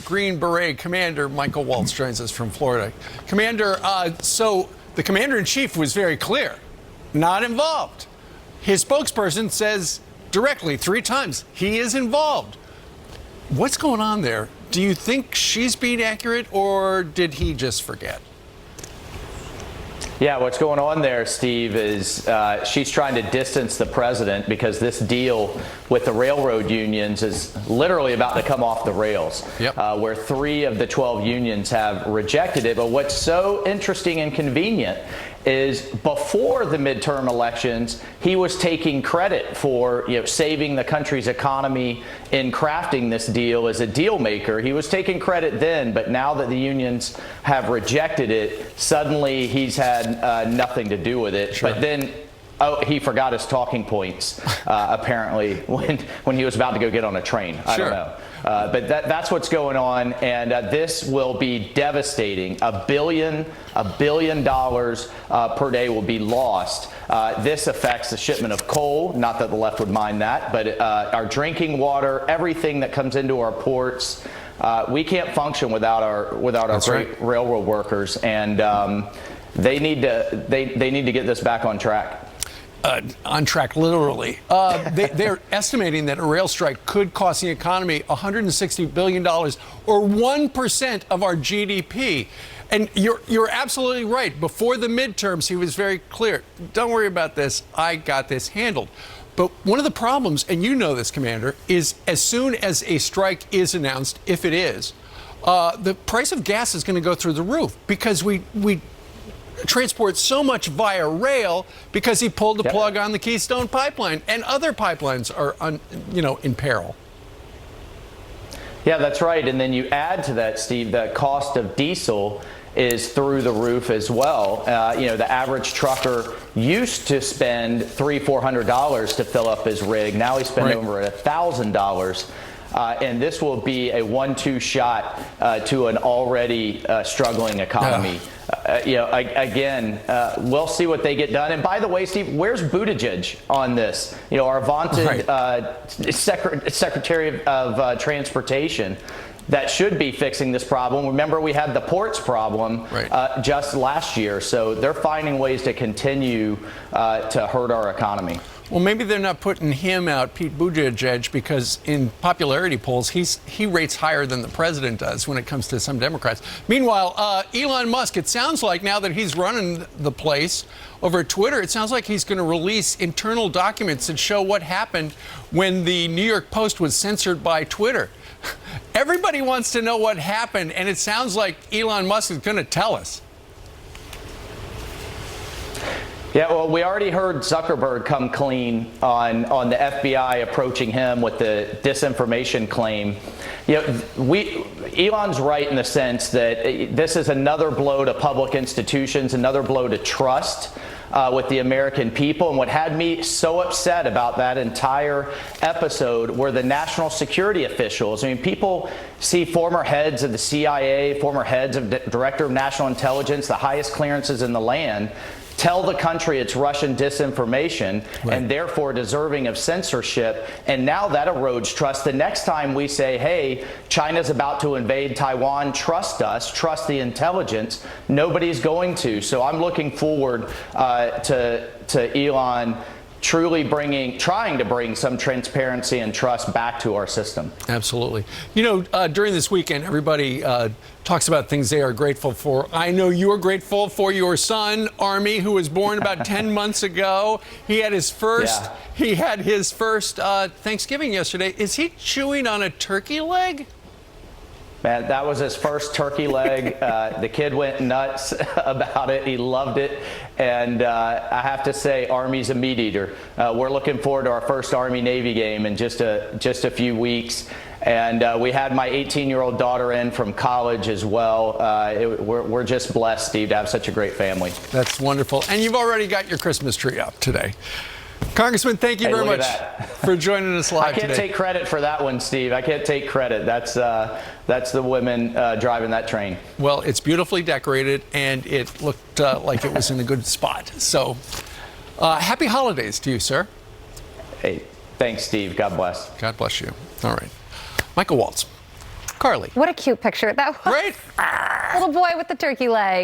Green Beret Commander Michael Waltz joins us from Florida. Commander, so the Commander-in-Chief was very clear, not involved. His spokesperson says directly 3 times he is involved. What's going on there? Do you think she's being accurate, or did he just forget? Yeah, what's going on there, Steve, is she's trying to distance the president because this deal with the railroad unions is literally about to come off the rails, where 3 of the 12 unions have rejected it. But what's so interesting and convenient is before the midterm elections, he was taking credit for saving the country's economy in crafting this deal as a deal maker. He was taking credit then, but now that the unions have rejected it, suddenly he's had nothing to do with it. Sure. But then he forgot his talking points, apparently, when he was about to go get on a train. I don't know. But that's what's going on, and this will be devastating. $1 billion per day will be lost. This affects the shipment of coal, not that the left would mind that, but our drinking water, everything that comes into our ports. We can't function without our great railroad workers, and they need to get this back on track. On track, literally. They're estimating that a rail strike could cost the economy $160 billion, or 1% of our GDP. And you're absolutely right. Before the midterms, he was very clear. Don't worry about this. I got this handled. But one of the problems, and you know this, Commander, is as soon as a strike is announced, if it is, the price of gas is going to go through the roof because we transport so much via rail because he pulled the plug on the Keystone Pipeline, and other pipelines are in peril. Yeah, that's right. And then you add to that, Steve, the cost of diesel is through the roof as well. The average trucker used to spend $300-400 to fill up his rig. Now he spends over $1,000. And this will be a 1-2 shot to an already struggling economy. Again, we'll see what they get done. And by the way, Steve, where's Buttigieg on this? Our vaunted Secretary of Transportation that should be fixing this problem. Remember, we had the ports problem just last year. So they're finding ways to continue to hurt our economy. Well, maybe they're not putting him out, Pete Buttigieg, because in popularity polls, he rates higher than the president does when it comes to some Democrats. Meanwhile, Elon Musk, it sounds like now that he's running the place over Twitter, it sounds like he's going to release internal documents that show what happened when the New York Post was censored by Twitter. Everybody wants to know what happened, and it sounds like Elon Musk is going to tell us. Yeah, well, we already heard Zuckerberg come clean on the FBI approaching him with the disinformation claim. Elon's right in the sense that this is another blow to public institutions, another blow to trust with the American people. And what had me so upset about that entire episode were the national security officials. I mean, people see former heads of the CIA, former heads of the Director of National Intelligence, the highest clearances in the land, tell the country it's Russian disinformation and therefore deserving of censorship. And now that erodes trust. The next time we say, hey, China's about to invade Taiwan, trust us, trust the intelligence, nobody's going to. So I'm looking forward to Elon trying to bring some transparency and trust back to our system. Absolutely. During this weekend, everybody talks about things they are grateful for. I know you're grateful for your son, Army, who was born about 10 months ago. He had his first Thanksgiving yesterday. Is he chewing on a turkey leg? Man, that was his first turkey leg. The kid went nuts about it. He loved it. And I have to say, Army's a meat eater. We're looking forward to our first Army-Navy game in just a few weeks. And we had my 18-year-old daughter in from college as well. We're just blessed, Steve, to have such a great family. That's wonderful. And you've already got your Christmas tree up today. Congressman, thank you very much for joining us live today. I can't take credit for that one, Steve. I can't take credit. That's the women driving that train. Well, it's beautifully decorated, and it looked like it was in a good spot. So, happy holidays to you, sir. Hey, thanks, Steve. God bless. God bless you. All right. Michael Waltz. Carly. What a cute picture that was. Right? Little boy with the turkey leg.